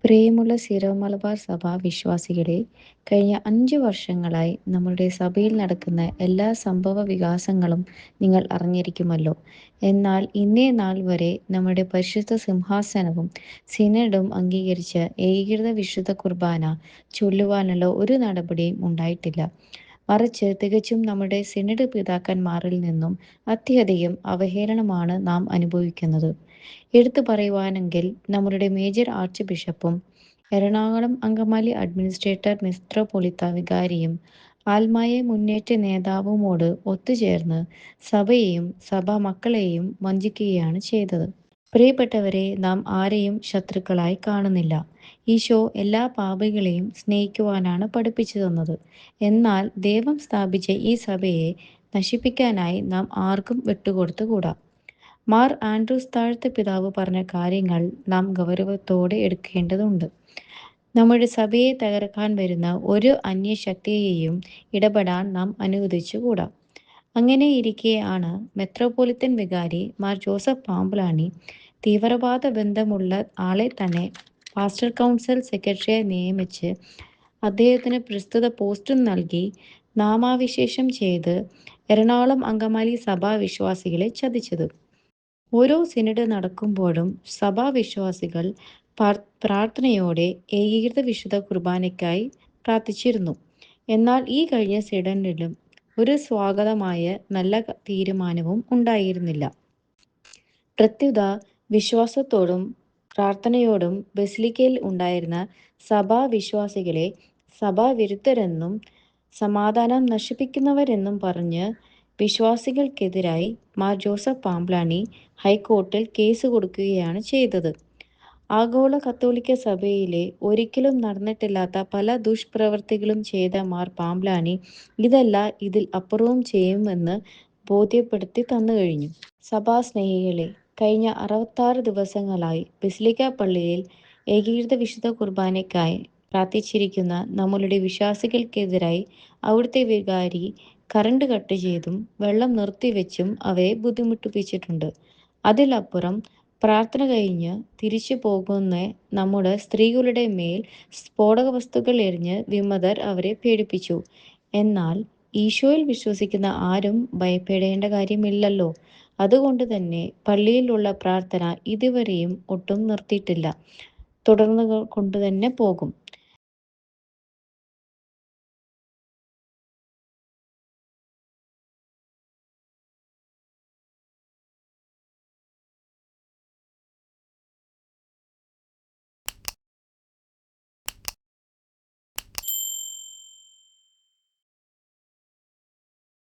പ്രിയമുള്ള സീറോ മലബാർ സഭ വിശ്വാസികളെ, കഴിഞ്ഞ 5 വർഷങ്ങളായി നമ്മുടെ സഭയിൽ നടക്കുന്ന എല്ലാ സംഭവ വികാസങ്ങളും നിങ്ങൾ അറിഞ്ഞിരിക്കുമല്ലോ. എന്നാൽ ഇന്നേ നാൾ വരെ നമ്മുടെ പരിശുദ്ധ സിംഹാസനവും സിനഡും അംഗീകരിച്ച ഏകീകൃത വിശുദ്ധ കുർബാന ചൊല്ലുവാനുള്ള ഒരു നടപടിയും ഉണ്ടായിട്ടില്ല. മറിച്ച് തികച്ചും നമ്മുടെ സിനഡ് പിതാക്കന്മാരിൽ നിന്നും അത്യധികം അവഹേളനമാണ് നാം അനുഭവിക്കുന്നത്. എടുത്തു പറയുവാനെങ്കിൽ നമ്മളുടെ മേജർ ആർച്ച് ബിഷപ്പും എറണാകുളം അങ്കമാലി അഡ്മിനിസ്ട്രേറ്റർ മെത്രാപ്പൊലീത്ത വികാരിയും ആത്മായ മുന്നേറ്റ നേതാവുമോട് ഒത്തുചേർന്ന് സഭയെയും സഭാ മക്കളെയും വഞ്ചിക്കുകയാണ് ചെയ്തത്. പ്രിയപ്പെട്ടവരെ, നാം ആരെയും ശത്രുക്കളായി കാണുന്നില്ല. ഈശോ എല്ലാ പാപികളെയും സ്നേഹിക്കുവാനാണ് പഠിപ്പിച്ചു തന്നത്. എന്നാൽ ദൈവം സ്ഥാപിച്ച ഈ സഭയെ നശിപ്പിക്കാനായി നാം ആർക്കും വിട്ടുകൊടുത്തുകൂടാ. മാർ ആൻഡ്രൂസ് താഴത്തെ പിതാവ് പറഞ്ഞ കാര്യങ്ങൾ നാം ഗൗരവത്തോടെ എടുക്കേണ്ടതുണ്ട്. നമ്മുടെ സഭയെ തകർക്കാൻ വരുന്ന ഒരു അന്യശക്തിയെയും ഇടപെടാൻ നാം അനുവദിച്ചുകൂടാ. അങ്ങനെയിരിക്കെയാണ് മെത്രോപൊളിത്തൻ വികാരി മാർ ജോസഫ് പാമ്പ്ലാനി തീവ്രവാദ ബന്ധമുള്ള ആളെ തന്നെ പാസ്റ്റർ കൗൺസിൽ സെക്രട്ടറിയായി നിയമിച്ച് അദ്ദേഹത്തിന് പ്രസ്തുത പോസ്റ്റും നൽകി നാമാവിശേഷം ചെയ്ത് എറണാകുളം അങ്കമാലി സഭാ വിശ്വാസികളെ ചതിച്ചത്. ഓരോ സിനഡ് നടക്കുമ്പോഴും സഭാവിശ്വാസികൾ പ്രാർത്ഥനയോടെ ഏകീകൃത വിശുദ്ധ കുർബാനയ്ക്കായി പ്രാർത്ഥിച്ചിരുന്നു. എന്നാൽ ഈ കഴിഞ്ഞ സിനഡിലും ഒരു സ്വാഗതമായ നല്ല തീരുമാനവും ഉണ്ടായിരുന്നില്ല. പ്രത്യുത വിശ്വാസത്തോടും പ്രാർത്ഥനയോടും ബസിലിക്കയിൽ ഉണ്ടായിരുന്ന സഭാവിശ്വാസികളെ സഭാവിരുദ്ധരെന്നും സമാധാനം നശിപ്പിക്കുന്നവരെന്നും പറഞ്ഞ് വിശ്വാസികൾക്കെതിരായി മാർ ജോസഫ് പാമ്പ്ലാനി ഹൈക്കോർട്ടിൽ കേസ് കൊടുക്കുകയാണ് ചെയ്തത്. ആഗോള കത്തോലിക്ക സഭയിലെ ഒരിക്കലും നടന്നിട്ടില്ലാത്ത പല ദുഷ്പ്രവൃത്തികളും ചെയ്ത മാർ പാമ്പ്ലാനി ഇതല്ല ഇതിൽ അപ്പുറവും ചെയ്യുമെന്ന് ബോധ്യപ്പെടുത്തി തന്നു കഴിഞ്ഞു. സഭാസ്നേഹികളെ, കഴിഞ്ഞ 66 ദിവസങ്ങളായി ബസിലിക്ക പള്ളിയിൽ ഏകീകൃത വിശുദ്ധ കുർബാനയ്ക്കായി പ്രാർത്ഥിച്ചിരിക്കുന്ന നമ്മളുടെ വിശ്വാസികൾക്കെതിരായി അവിടുത്തെ വികാരി കറണ്ട് കട്ട് ചെയ്തും വെള്ളം നിർത്തിവെച്ചും അവരെ ബുദ്ധിമുട്ടിപ്പിച്ചിട്ടുണ്ട്. അതിലപ്പുറം പ്രാർത്ഥന കഴിഞ്ഞ് തിരിച്ചു പോകുന്ന നമ്മുടെ സ്ത്രീകളുടെ മേൽ സ്ഫോടക വസ്തുക്കൾ എറിഞ്ഞ് വിമതർ അവരെ പേടിപ്പിച്ചു. എന്നാൽ ഈശോയിൽ വിശ്വസിക്കുന്ന ആരും ഭയപ്പെടേണ്ട കാര്യമില്ലല്ലോ. അതുകൊണ്ട് തന്നെ പള്ളിയിലുള്ള പ്രാർത്ഥന ഇതുവരെയും ഒട്ടും നിർത്തിയിട്ടില്ല, തുടർന്നു കൊണ്ടുതന്നെ പോകും.